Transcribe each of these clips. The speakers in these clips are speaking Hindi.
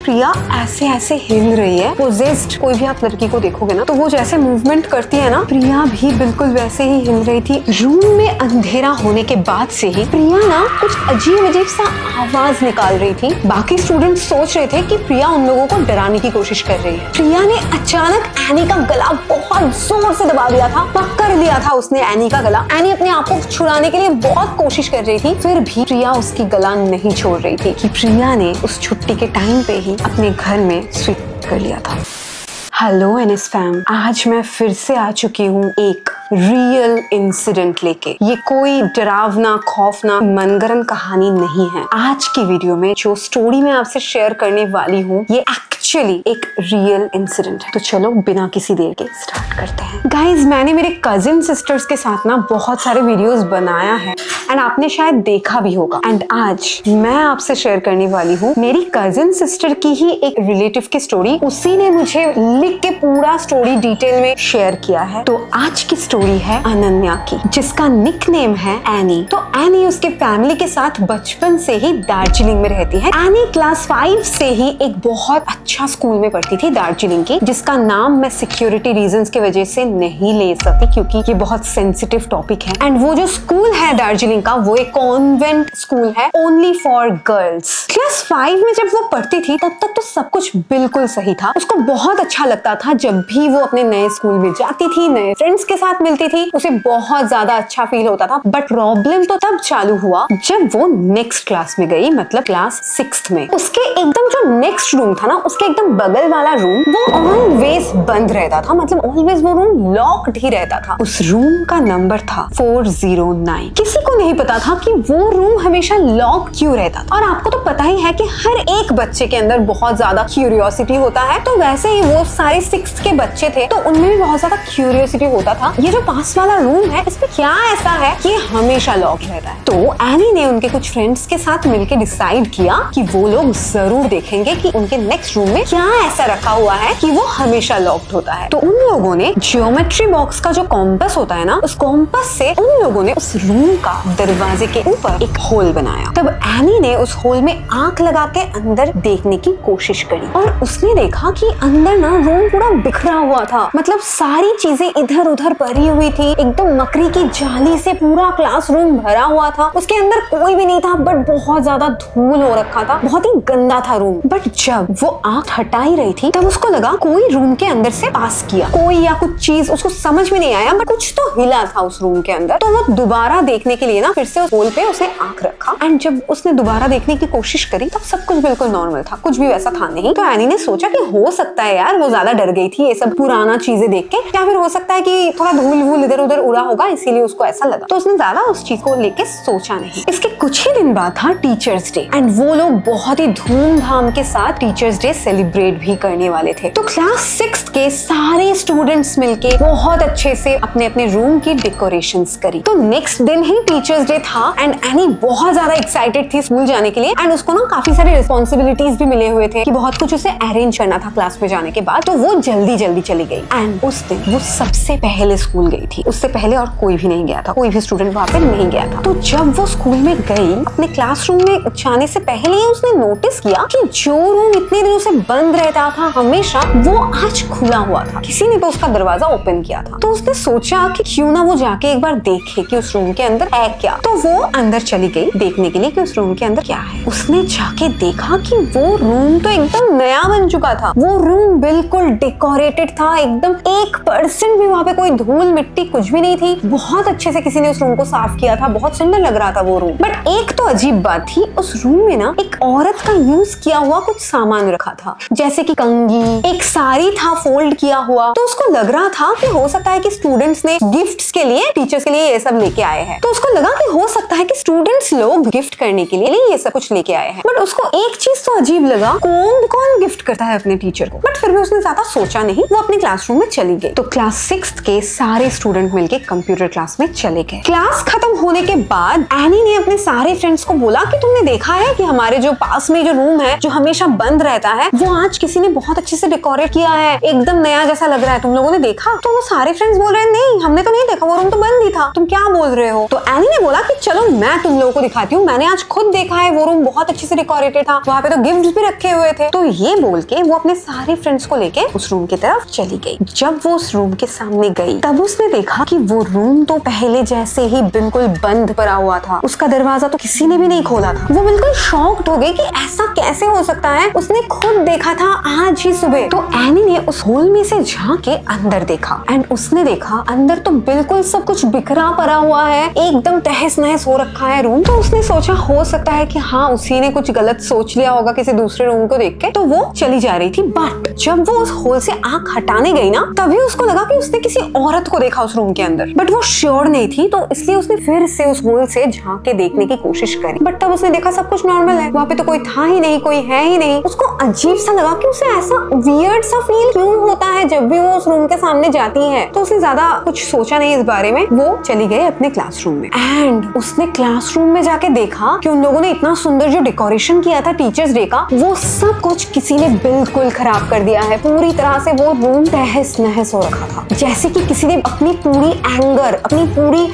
प्रिया ऐसे ऐसे हिल रही है। पोजेस्ड कोई भी आप लड़की को देखोगे ना तो वो जैसे मूवमेंट करती है ना, प्रिया भी बिल्कुल वैसे ही हिल रही थी। रूम में अंधेरा होने के बाद से ही प्रिया ना कुछ अजीब अजीब सा आवाज निकाल रही थी। बाकी स्टूडेंट्स सोच रहे थे कि प्रिया उन लोगों को डराने की कोशिश कर रही है। प्रिया ने अचानक एनी का गला बहुत जोर से दबा दिया था, पकड़ लिया था उसने एनी का गला। एनी अपने आप को छुड़ाने के लिए बहुत कोशिश कर रही थी, फिर भी प्रिया उसकी गला नहीं छोड़ रही थी कि प्रिया ने उस छुट्टी के टाइम पे ही अपने घर में स्विच कर लिया था। हेलो एनएस फैम, आज मैं फिर से आ चुकी हूँ एक रियल इंसिडेंट लेके। ये कोई डरावना खौफनाक मनगढ़ंत कहानी नहीं है। आज की वीडियो में जो स्टोरी मैं आपसे शेयर करने वाली हूँ ये एक्चुअली एक रियल इंसिडेंट है। तो चलो बिना किसी देर के स्टार्ट करते हैं। गाइज, मैंने मेरे कजिन सिस्टर्स के साथ ना बहुत सारे वीडियोस बनाया है एंड आपने शायद देखा भी होगा। एंड आज मैं आपसे शेयर करने वाली हूँ मेरी कजिन सिस्टर की ही एक रिलेटिव की स्टोरी। उसी ने मुझे लिख के पूरा स्टोरी डिटेल में शेयर किया है। तो आज की स्टोरी है अनन्या की, जिसका निकनेम है एनी। तो एनी उसके फैमिली के साथ बचपन से ही दार्जिलिंग में रहती है। एनी क्लास 5 से ही एक बहुत अच्छा स्कूल में पढ़ती थी दार्जिलिंग की, जिसका नाम मैं सिक्योरिटी रीजंस की वजह से नहीं ले सकती क्योंकि ये बहुत सेंसिटिव टॉपिक है। एंड वो जो स्कूल है दार्जिलिंग का वो एक कॉन्वेंट स्कूल है, ओनली फॉर गर्ल्स। क्लास 5 में जब वो पढ़ती थी तब तक तो सब कुछ बिल्कुल सही था। उसको बहुत अच्छा लगता था जब भी वो अपने नए स्कूल में जाती थी, नए फ्रेंड्स के साथ मिलती थी, उसे बहुत ज्यादा अच्छा फील होता था। बट प्रॉब्लम तो तब चालू हुआ जब वो नेक्स्ट क्लास में गई, मतलब क्लास 6th में। उसके एकदम जो नेक्स्ट रूम था ना, उसके एकदम बगल वाला रूम वो ऑलवेज बंद रहता था, मतलब ऑलवेज वो रूम लॉक्ड ही रहता था। उस रूम का नंबर था 409। किसी को नहीं पता था कि वो रूम हमेशा लॉक क्यों रहता था। और आपको तो पता ही है कि हर एक बच्चे के अंदर बहुत ज्यादा क्यूरियोसिटी होता है, तो वैसे ही वो सारे 6th के बच्चे थे तो उनमें भी बहुत ज्यादा क्यूरियोसिटी होता था, ये जो पास वाला रूम है इसमें क्या ऐसा है कि हमेशा लॉक रहता है। तो एनी ने उनके कुछ फ्रेंड्स के साथ मिलकर डिसाइड किया कि वो लोग जरूर देखेंगे कि उनके नेक्स्ट रूम में क्या ऐसा रखा हुआ है कि वो हमेशा लॉक्ड होता है। तो उन लोगों ने ज्योमेट्री बॉक्स का जो कॉम्पस होता है ना, उस कॉम्पस से उन लोगों ने उस रूम का दरवाजे के ऊपर एक होल बनाया। तब एनी ने उस होल में आंख लगा के अंदर देखने की कोशिश करी और उसने देखा कि अंदर ना रूम पूरा बिखरा हुआ था, मतलब सारी चीजें इधर उधर भरी हुई थी, एकदम मकड़ी की जाली से पूरा क्लासरूम भरा हुआ था। उसके अंदर कोई भी नहीं था बट बहुत ज्यादा धूल हो रखा था, बहुत ही गंदा था रूम। बट जब वो आंख हटा ही रही थी तब उसको लगा कोई रूम के अंदर से पास किया, कोई या कुछ चीज, उसको समझ में नहीं आया बट कुछ तो हिला था उस रूम के अंदर। तो वो दोबारा देखने के लिए ना फिर से उस होल पे उसने आंख रखा एंड जब उसने दोबारा देखने की कोशिश करी तब सब कुछ बिल्कुल नॉर्मल था, कुछ भी वैसा था नहीं। तो एनी ने सोचा कि हो सकता है यार वो ज्यादा डर गई थी ये सब पुराना चीजें देख के, या फिर हो सकता है कि थोड़ा धूल वूल इधर उधर उड़ा होगा इसीलिए उसको ऐसा लगा। तो उसने ज्यादा उस चीज को लेके सोचा नहीं। इसके कुछ ही दिन बाद था टीचर्स डे एंड वो लोग बहुत ही धूमधाम के साथ टीचर्स डे सेलिब्रेट भी करने वाले थे। तो क्लास 6th के सारे स्टूडेंट्स मिलके बहुत अच्छे से अपने अपने रूम की डेकोरेशंस करी। तो नेक्स्ट दिन ही टीचर्स डे था एंड एनी बहुत ज्यादा एक्साइटेड थी स्कूल जाने के लिए एंड उसको ना काफी सारी रिस्पॉन्सिबिलिटीज भी मिले हुए थे कि बहुत कुछ उसे अरेंज करना था क्लास में जाने के बाद। तो वो जल्दी जल्दी चली गई एंड उस दिन वो सबसे पहले स्कूल गई थी, उससे पहले और कोई भी नहीं गया था, कोई भी स्टूडेंट वहां पे नहीं गया था। तो जब वो स्कूल में गई अपने क्लासरूम में जाने से पहले ही उसने नोटिस किया कि जो रूम इतने दिनों से बंद रहता था हमेशा, वो आज खुला हुआ था। किसी ने तो उसका दरवाजा ओपन किया था। तो उसने सोचा कि क्यों ना वो जाके एक बार देखे कि उस रूम के अंदर है क्या। तो वो अंदर चली गई देखने के लिए कि उस रूम के अंदर क्या है। उसने जाके देखा कि वो रूम तो एकदम नया बन चुका था, वो रूम बिल्कुल डेकोरेटेड था, एकदम 1% भी वहाँ पे कोई धूल मिट्टी कुछ भी नहीं थी। बहुत अच्छे से किसी ने उस रूम को साफ किया था, बहुत सुंदर लग रहा था वो रूम। बट एक तो अजीब बात थी, उस रूम में ना एक औरत का यूज किया हुआ कुछ सामान रखा था, जैसे कि कंघी, एक साड़ी था फोल्ड किया हुआ। तो उसको लग रहा था कि हो सकता है कि स्टूडेंट्स ने गिफ्ट्स के लिए, टीचर्स के लिए ये सब लेके आए हैं। तो उसको लगा कि हो सकता है कि स्टूडेंट्स लोग गिफ्ट करने के लिए ये सब कुछ लेके आए हैं। बट उसको एक चीज तो अजीब लगा, कौन गिफ्ट करता है अपने टीचर को। बट फिर भी उसने ज्यादा सोचा नहीं, वो अपने क्लासरूम में चली गई। तो क्लास 6th के सारे स्टूडेंट मिलके कंप्यूटर क्लास में चले गए। क्लास खत्म होने के बाद एनी ने अपने सारे फ्रेंड्स को बोला कि तुमने देखा है कि हमारे जो पास में जो रूम है जो हमेशा बंद रहता है वो आज किसी ने बहुत अच्छे से डेकोरेट किया है, एकदम नया जैसा लग रहा है, तुम लोगों ने देखा? तो वो सारे फ्रेंड्स बोल रहे हैं नहीं हमने तो नहीं देखा, वो रूम तो बंद ही था, तुम क्या बोल रहे हो? तो एनी ने बोला कि चलो मैं तुम लोगों को दिखाती हूँ, मैंने आज खुद देखा है, वो रूम बहुत अच्छे से डेकोरेटेड था, वहाँ पे तो गिफ्ट भी रखे हुए थे। तो ये बोल के वो अपने सारे फ्रेंड्स को लेके उस रूम की तरफ चली गई। जब वो उस रूम के सामने गई तब उसने देखा कि वो रूम तो पहले जैसे ही बिल्कुल बंद पड़ा हुआ था, उसका दरवाजा तो किसी ने भी नहीं खोला था। वो बिल्कुल शॉक्ड हो गई कि ऐसा कैसे हो सकता है, उसने खुद देखा था आज ही सुबह। तो एनी ने उस होल में से झांक के अंदर देखा एंड उसने देखा अंदर तो बिल्कुल सब कुछ बिखरा पड़ा हुआ है, एकदम तहस नहस हो रखा है रूम। तो उसने सोचा हो सकता है कि हाँ उसी ने कुछ गलत सोच लिया होगा किसी दूसरे रूम को देख के, तो वो चली जा रही थी। बट जब वो उस होल से आंख हटाने गई ना तभी उसको लगा कि उसने किसी औरत को देखा उस रूम के अंदर, बट वो श्योर नहीं थी, तो इसलिए उसने फिर से उस होल से झांक के देखने की कोशिश करी। बट तब उसने देखा सब कुछ नॉर्मल है, वहाँ पे तो कोई था ही नहीं, कोई है ही नहीं। उसको अजीब सा लगा कि उसे ऐसा वियर्ड सा फील क्यों होता है जब भी वो उस रूम के सामने जाती है। तो उसने ज्यादा कुछ सोचा नहीं इस बारे में, वो चली गई अपने क्लासरूम में एंड उसने क्लासरूम में जाके देखा कि उन लोगों ने इतना सुंदर जो डेकोरेशन किया था टीचर्स डे का, वो सब कुछ किसी ने बिल्कुल खराब कर दिया है। पूरी तरह से वो रूम तहस नहस हो रखा था, जैसे कि किसी ने अपनी पूरी एंगर, अपनी पूरी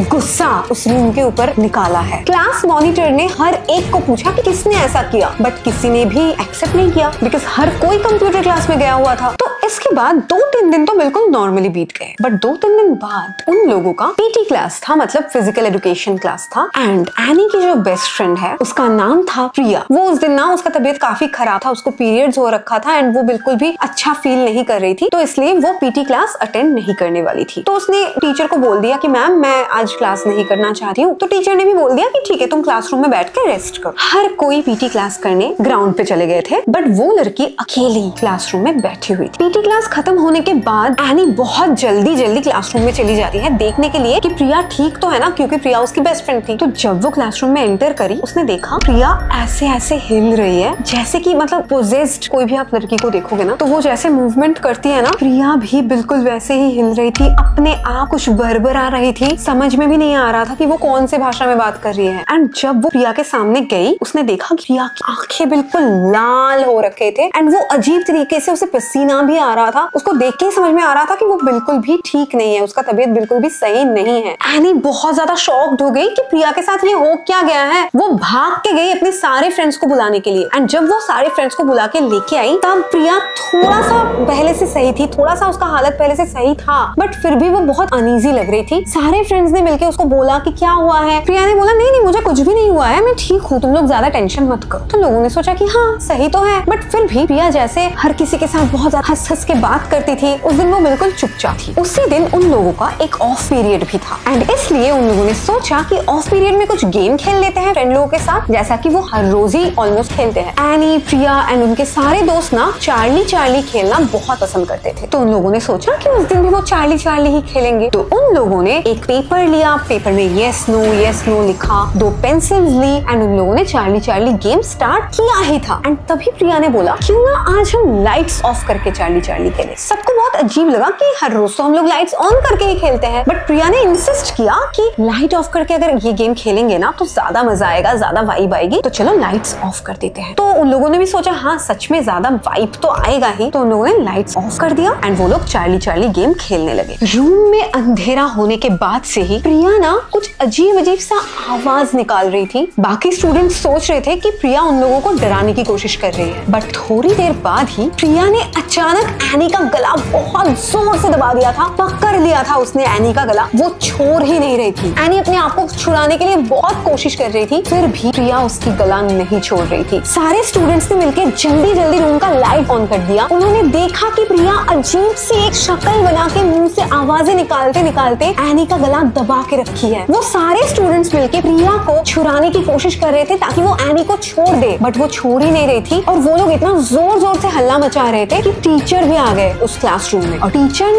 गुस्सा उस रूम के ऊपर निकाला है। क्लास मॉनिटर ने हर एक को पूछा कि किसने ऐसा किया, बट किसी ने भी एक्सेप्ट नहीं किया बिकॉज हर कोई कंप्यूटर क्लास में गया हुआ था। तो इसके बाद 2-3 दिन तो बिल्कुल नॉर्मली बीत गए, बट 2-3 दिन बाद उन लोगों का पीटी क्लास था, मतलब फिजिकल एजुकेशन क्लास था एंड एनी की जो बेस्ट फ्रेंड है उसका नाम था प्रिया। वो उस दिन ना उसका तबीयत काफी खराब था, उसको पीरियड्स हो रखा था एंड वो बिल्कुल भी अच्छा फील नहीं कर रही थी, तो इसलिए वो पीटी क्लास अटेंड नहीं करने वाली थी। तो उसने टीचर को बोल दिया कि मैम मैं आज क्लास नहीं करना चाहती हूँ। तो टीचर ने भी बोल दिया कि ठीक है तुम क्लासरूम में बैठ के रेस्ट करो। हर कोई पीटी क्लास करने ग्राउंड पे चले गए थे, बट वो लड़की अकेली क्लासरूम में बैठी हुई थी। पीटी क्लास खत्म होने के बाद एनी बहुत जल्दी क्लासरूम में चली जाती है देखने के लिए कि प्रिया ठीक तो है ना, क्योंकि प्रिया उसकी बेस्ट फ्रेंड थी। तो जब वो क्लासरूम में एंटर करी उसने देखा प्रिया ऐसे ऐसे हिल रही है जैसे कि मतलब पोजेस्ड। कोई भी आप लड़की को देखोगे ना तो वो जैसे मूवमेंट करती है ना, प्रिया भी बिल्कुल वैसे ही हिल रही थी, अपने आप कुछ बरबर आ रही थी, समझ में भी नहीं आ रहा था कि वो कौन से भाषा में बात कर रही है। एंड जब वो प्रिया के सामने गई उसने देखा कि प्रिया की आंखें बिल्कुल लाल हो रखे थे एंड वो अजीब तरीके से उसे पसीना भी आ रहा था। उसको देख के ही समझ में आ रहा था कि वो बिल्कुल भी ठीक नहीं है, उसका तबीयत बिल्कुल भी सही नहीं है। एनी बहुत ज्यादा शॉक्ड हो गई कि प्रिया के साथ ये हो क्या गया है। वो भाग के गई अपने सारे फ्रेंड्स को बुलाने के लिए एंड जब वो सारे फ्रेंड्स को बुला के लेके आई तब प्रिया थोड़ा सा पहले से सही थी, थोड़ा सा उसका हालत पहले से सही था, बट फिर भी वो बहुत अनईजी लग रही थी। सारे फ्रेंड्स ने मिलकर उसको बोला कि क्या हुआ है। प्रिया ने बोला नहीं मुझे कुछ भी नहीं हुआ है, मैं ठीक हूँ, तुम लोग ज्यादा टेंशन मत करो। तो लोगों ने सोचा कि हाँ सही तो है, बट फिर भी प्रिया जैसे हर किसी के साथ बहुत ज्यादा हंस हंस के बात करती थी, उस दिन वो बिल्कुल चुपचाप थी। उसी दिन उन लोगों का एक ऑफ पीरियड भी था एंड इसलिए उन लोगों ने सोचा कि ऑफ पीरियड में कुछ गेम खेल लेते हैं फ्रेंड लोगों के साथ, जैसा कि वो हर रोज ही ऑलमोस्ट खेलते हैं। एनी, प्रिया एंड उनके सारे दोस्त ना चार्ली खेलना बहुत पसंद करते थे, तो उन लोगों ने सोचा कि उस दिन भी वो चार्ली ही खेलेंगे। तो उन लोगों ने एक पेपर लिया, पेपर में यस नो लिखा, 2 पेंसिल्स ली एंड उन लोगों ने चार्ली गेम स्टार्ट किया ही था। एंड तभी प्रिया ने बोला क्यों ना आज हम लाइट्स ऑफ करके चार्ली खेलें। सबको बहुत अजीब लगा कि हर रोज तो हम लोग लाइट्स ऑन करके ही खेलते हैं, बट प्रिया ने इंसिस्ट किया कि लाइट ऑफ करके अगर ये गेम खेलेंगे ना तो ज्यादा मजा आएगा, ज्यादा वाइब आएगी, तो चलो लाइट्स ऑफ कर देते हैं। तो उन लोगों ने भी सोचा हाँ सच में ज्यादा वाइब तो आएगा ही, तो उन लोगों ने लाइट्स ऑफ कर दिया एंड वो लोग चार्ली गेम खेलने लगे। रूम में अंधेरा होने के बाद से ही प्रिया ना कुछ अजीब सा आवाज निकाल रही थी। बाकी स्टूडेंट्स सोच रहे थे कि प्रिया उन लोगों को डराने की कोशिश कर रही है, बट थोड़ी देर बाद ही प्रिया ने अचानक एनी का गला बहुत जोर से दबा दिया था, पकड़ लिया था उसने एनी का गला, वो छोड़ ही नहीं रही थी। एनी अपने आप को छुड़ाने के लिए बहुत कोशिश कर रही थी, फिर भी प्रिया उसकी गला नहीं छोड़ रही थी। सारे स्टूडेंट्स ने मिलकर जल्दी रूम का लाइट ऑन कर दिया। उन्होंने देखा कि प्रिया अजीब सी एक शक्ल बना के मुंह से आवाजें निकालते एनी का गला दबा के रखी है। वो सारे स्टूडेंट्स मिलके प्रिया को छुड़ाने की कोशिश कर रहे थे ताकि वो एनी को छोड़ दे, बट वो छोड़ ही नहीं रही थी और वो लोग इतना जोर से हल्ला मचा रहे थे कि टीचर भी आ गए उस क्लासरूम में और टीचर ने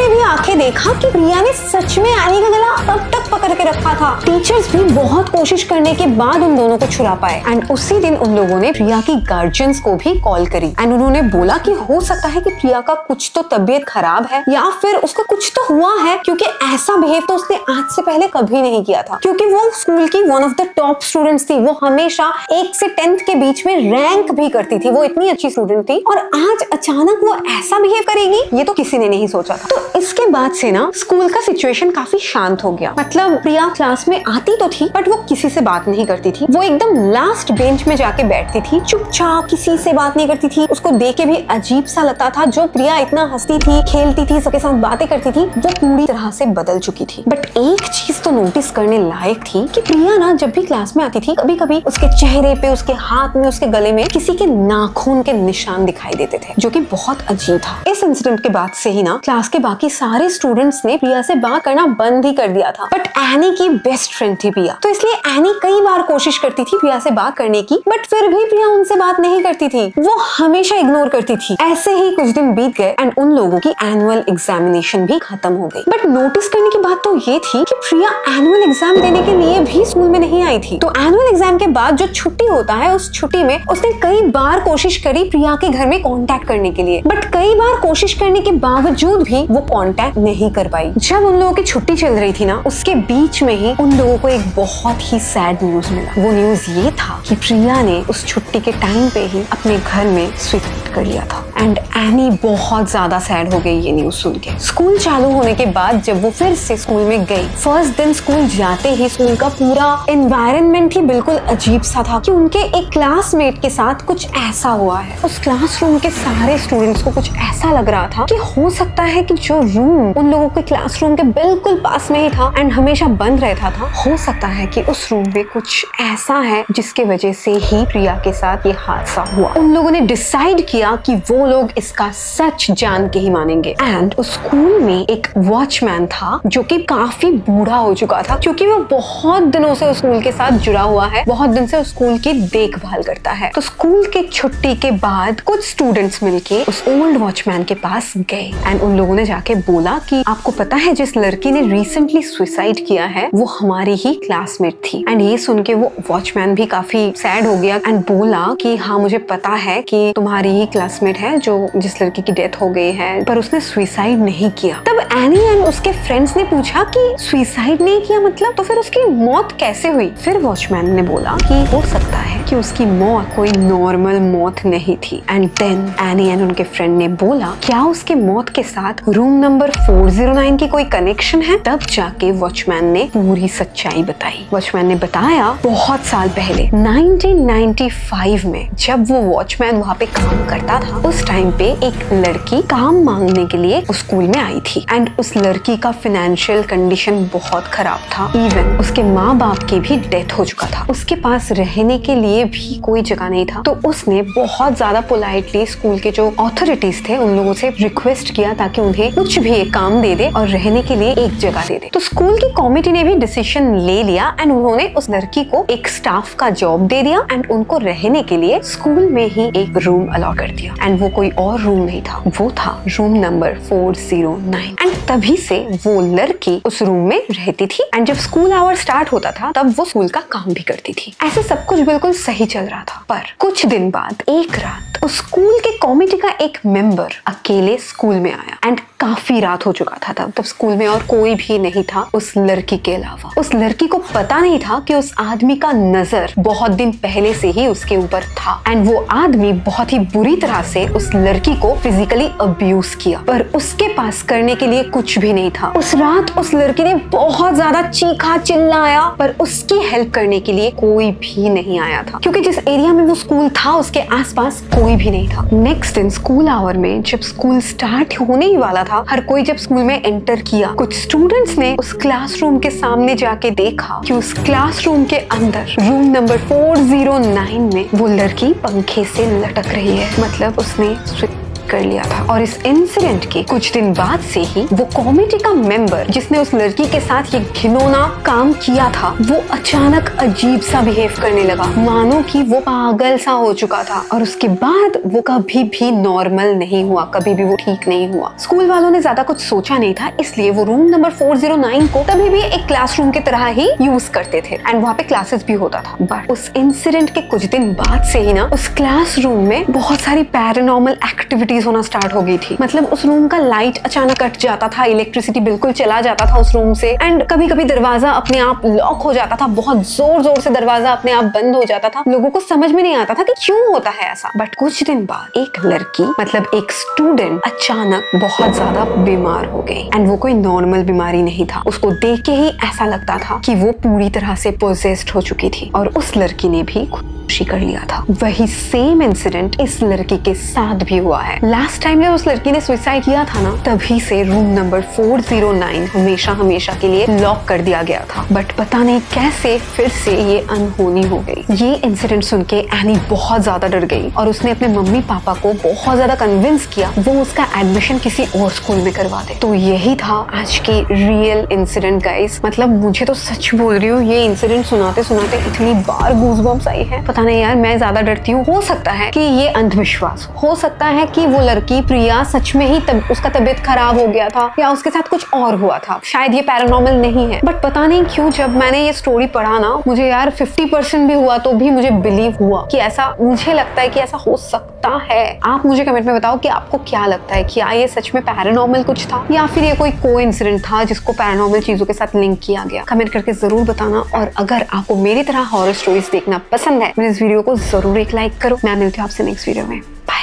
भी आके देखा कि प्रिया ने सच में एनी का गला तब तक पकड़ के रखा था। टीचर्स भी बहुत कोशिश करने के बाद उन दोनों को छुड़ा पाए एंड उसी दिन उन लोगों ने प्रिया की गार्जियंस को भी कॉल करी एंड उन्होंने बोला कि हो सकता है कि प्रिया का कुछ तो तबीयत खराब है या फिर उसका कुछ तो हुआ है, क्योंकि ऐसा बिहेव तो उसने आज से पहले कभी नहीं किया था, क्योंकि वो स्कूल की one of the top students थी। वो हमेशा 1 से 10th के बीच में रैंक भी करती थी, वो इतनी अच्छी स्टूडेंट थी और आज अचानक वो ऐसा बिहेव करेगी, ये तो किसी ने नहीं सोचा था। तो इसके बाद से ना स्कूल का सिचुएशन काफी शांत हो गया। मतलब प्रिया क्लास में आती तो थी बट वो किसी से बात नहीं करती थी। वो एकदम लास्ट बेंच में जाके बैठती थी, चुपचाप, किसी से बात नहीं करती थी। उसको देख के भी अजीब सा लगता था। जो प्रिया इतना हंसती थी, खेलती थी, सबके साथ बातें करती थी, वो पूरी तरह से बदल चुकी थी। बट एक चीज तो नोटिस करने लायक थी कि प्रिया ना जब भी क्लास में आती थी, कभी कभी उसके चेहरे पे, उसके हाथ में, उसके गले में किसी के नाखून के निशान दिखाई देते थे, जो कि बहुत अजीब था। इस इंसिडेंट के बाद से ही ना क्लास के बाकी सारे स्टूडेंट्स ने प्रिया से बात करना बंद ही कर दिया था। बट एनी की बेस्ट फ्रेंड थी प्रिया, तो इसलिए एनी कई बार कोशिश करती थी प्रिया से बात करने की, बट फिर भी प्रिया उनसे बात नहीं करती थी। वो हमेशा इग्नोर करती थी। ऐसे ही कुछ दिन बीत गए एंड उन लोगों की एनुअल एग्जामिनेशन भी खत्म हो गई। बट नोटिस करने की बात तो ये थी कि प्रिया एनुअल एग्जाम देने के लिए भी स्कूल में नहीं आई थी। तो एनुअल एग्जाम के बाद जो छुट्टी होता है, उस छुट्टी में उसने कई बार कोशिश करी प्रिया के घर में कांटेक्ट करने के लिए, बट कई बार कोशिश करने के बावजूद भी वो कांटेक्ट नहीं कर पाई। जब उन लोगों की छुट्टी चल रही थी ना, उसके बीच में ही उन लोगों को एक बहुत ही सैड न्यूज मिला। वो न्यूज ये था कि प्रिया ने उस छुट्टी के टाइम पे ही अपने घर में सुसाइड कर लिया था। एंड एनी बहुत ज्यादा सैड हो गई ये न्यूज सुन के। स्कूल चालू होने के बाद जब वो फिर से स्कूल में गई, फर्स्ट दिन स्कूल जाते ही स्कूल का पूरा एनवायरनमेंट ही बिल्कुल अजीब सा था कि उनके एक क्लासमेट के साथ कुछ ऐसा हुआ है। उस क्लासरूम के सारे स्टूडेंट्स को कुछ ऐसा लग रहा था कि हो सकता है कि जो रूम उन लोगों के क्लासरूम के बिल्कुल पास में ही था एंड हमेशा बंद रहता था, हो सकता है कि उस रूम में कुछ ऐसा है जिसके वजह से ही प्रिया के साथ ये हादसा हुआ। उन लोगों ने डिसाइड किया कि वो लोग इसका सच जान के ही मानेंगे। एंड उस स्कूल में एक वॉचमैन था जो कि काफी बूढ़ा हो चुका था, क्योंकि वो बहुत दिनों से उस स्कूल के साथ जुड़ा हुआ है, बहुत दिन से उस स्कूल की देखभाल करता है। तो स्कूल के छुट्टी के बाद कुछ स्टूडेंट्स मिलके उस ओल्ड वॉचमैन के पास गए एंड उन लोगों ने जाके बोला कि आपको पता है जिस लड़की ने रिसेंटली सुसाइड किया है वो हमारी ही क्लासमेट थी। एंड ये सुन के वो वॉचमैन भी काफी सैड हो गया एंड बोला कि हाँ मुझे पता है कि तुम्हारी ही क्लासमेट है जो जिस लड़की की डेथ हो गई है, पर उसने सुसाइड नहीं किया। तब एनी एंड उसके फ्रेंड्स ने पूछा कि सुसाइड नहीं किया मतलब, तो फिर उसकी मौत कैसे हुई? फिर वॉचमैन ने बोला कि हो सकता है कि उसकी मौत कोई नॉर्मल मौत नहीं थी। एंड देन एनी एंड उनके फ्रेंड ने बोला क्या उसके मौत के साथ रूम नंबर 409 की कोई कनेक्शन है? तब जाके वॉचमैन ने पूरी सच्चाई बताई। वॉचमैन ने बताया बहुत साल पहले 1995 में जब वो वॉचमैन वहाँ पे काम करता था, उस टाइम पे एक लड़की काम मांगने के लिए उस स्कूल में आई थी एंड उस लड़की का फाइनेंशियल कंडीशन बहुत खराब था। इवन उसके माँ बाप की भी डेथ हो चुका था। उसके पास रहने के लिए भी कोई जगह नहीं था। तो उसने बहुत ज्यादा पोलाइटली स्कूल के जो अथॉरिटीज थे उन लोगों से रिक्वेस्ट किया ताकि उन्हें कुछ भी एक काम दे दे और रहने के लिए एक जगह दे दे। तो स्कूल की कमेटी ने भी डिसीजन ले लिया एंड उन्होंने उस लड़की को एक स्टाफ का जॉब दे दिया एंड उनको रहने के लिए स्कूल में ही एक रूम अलॉट कर दिया। एंड वो कोई और रूम नहीं था, वो था रूम नंबर 409। एंड तभी से वो लड़की उस रूम में रहती थी एंड जब स्कूल आवर स्टार्ट होता था तब वो स्कूल का काम भी करती थी। ऐसे सब कुछ बिल्कुल सही चल रहा था। पर कुछ दिन बाद एक रात उस स्कूल के कमेटी का एक मेंबर अकेले स्कूल में आया एंड काफी रात हो चुका था तब स्कूल में और कोई भी नहीं था उस लड़की के अलावा। उस लड़की को पता नहीं था कि उस आदमी का नजर बहुत दिन पहले से ही उसके ऊपर था एंड वो आदमी बहुत ही बुरी तरह से उस लड़की को फिजिकली अब्यूज किया, पर उसके पास करने के लिए कुछ भी नहीं था। उस रात उस लड़की ने बहुत ज्यादा चीखा चिल्लाया, पर उसकी हेल्प करने के लिए कोई भी नहीं आया था, क्योंकि जिस एरिया में वो स्कूल था उसके आसपास कोई भी नहीं था। नेक्स्ट दिन स्कूल आवर में जब स्कूल स्टार्ट होने ही वाला था, हर कोई जब स्कूल में एंटर किया, कुछ स्टूडेंट्स ने उस क्लासरूम के सामने जाके देखा कि उस क्लासरूम के अंदर रूम नंबर 409 में वो लड़की पंखे से लटक रही है। मतलब उसने कर लिया था। और इस इंसिडेंट के कुछ दिन बाद से ही वो कमेटी का मेंबर जिसने उस लड़की के साथ ये घिनौना काम किया था, वो अचानक अजीब सा बिहेव करने लगा, मानो कि वो पागल सा हो चुका था। और उसके बाद वो कभी भी नॉर्मल नहीं हुआ, कभी भी वो ठीक नहीं हुआ। स्कूल वालों ने ज्यादा कुछ सोचा नहीं था, इसलिए वो रूम नंबर 409 को कभी भी एक क्लासरूम की तरह ही यूज करते थे एंड वहाँ पे क्लासेस भी होता था। बट उस इंसिडेंट के कुछ दिन बाद से ही ना उस क्लासरूम में बहुत सारी पैरानॉर्मल एक्टिविटीज होना स्टार्ट हो गई थी। मतलब उस रूम का लाइट अचानक कट जाता था, इलेक्ट्रिसिटी बिल्कुल चला जाता था उस रूम से, एंड कभी कभी दरवाजा अपने आप लॉक हो जाता था, बहुत जोर जोर से दरवाजा अपने आप बंद हो जाता था। लोगों को समझ में नहीं आता था कि क्यों होता है ऐसा। बट कुछ दिन बाद एक लड़की, मतलब एक स्टूडेंट, अचानक बहुत ज्यादा बीमार हो गई एंड वो कोई नॉर्मल बीमारी नहीं था। उसको देख के ही ऐसा लगता था कि वो पूरी तरह से पोजेस्ड हो चुकी थी और उस लड़की ने भी खुदकुशी कर लिया था। वही सेम इंसिडेंट इस लड़की के साथ भी हुआ है। लास्ट टाइम जब उस लड़की ने सुसाइड किया था ना, तभी से रूम नंबर 409 हमेशा हमेशा के लिए लॉक कर दिया गया था। बट पता नहीं कैसे फिर से ये अनहोनी हो गई। ये इंसिडेंट सुन के एनी बहुत ज्यादा डर गई और उसने अपने मम्मी पापा को बहुत ज्यादा कन्विंस किया वो उसका एडमिशन किसी और स्कूल में करवा दे। तो यही था आज की रियल इंसिडेंट गाइस। मतलब मुझे तो सच बोल रही हूँ, ये इंसिडेंट सुनाते सुनाते इतनी बार गूज़बम्स आई है, पता नहीं यार, मैं ज्यादा डरती हूँ। हो सकता है कि ये अंधविश्वास हो सकता है कि वो लड़की प्रिया सच में ही उसका तबीयत खराब हो गया था या उसके साथ कुछ और हुआ था, शायद ये पैरानॉर्मल नहीं है। बट पता नहीं क्यों जब मैंने ये स्टोरी पढ़ा ना, मुझे यार 50% भी हुआ तो भी मुझे बिलीव हुआ कि ऐसा, मुझे लगता है कि ऐसा हो सकता है। आप मुझे कमेंट में बताओ कि आपको क्या लगता है, क्या ये सच में पैरानॉर्मल कुछ था या फिर ये कोई कोइंसिडेंट था जिसको पैरानॉर्मल चीजों के साथ लिंक किया गया। कमेंट करके जरूर बताना। और अगर आपको मेरी तरह हॉरर स्टोरीज देखना पसंद है, मेरे इस वीडियो को जरूर एक लाइक करो। मैं मिलती हूँ आपसे नेक्स्ट वीडियो में। बाय।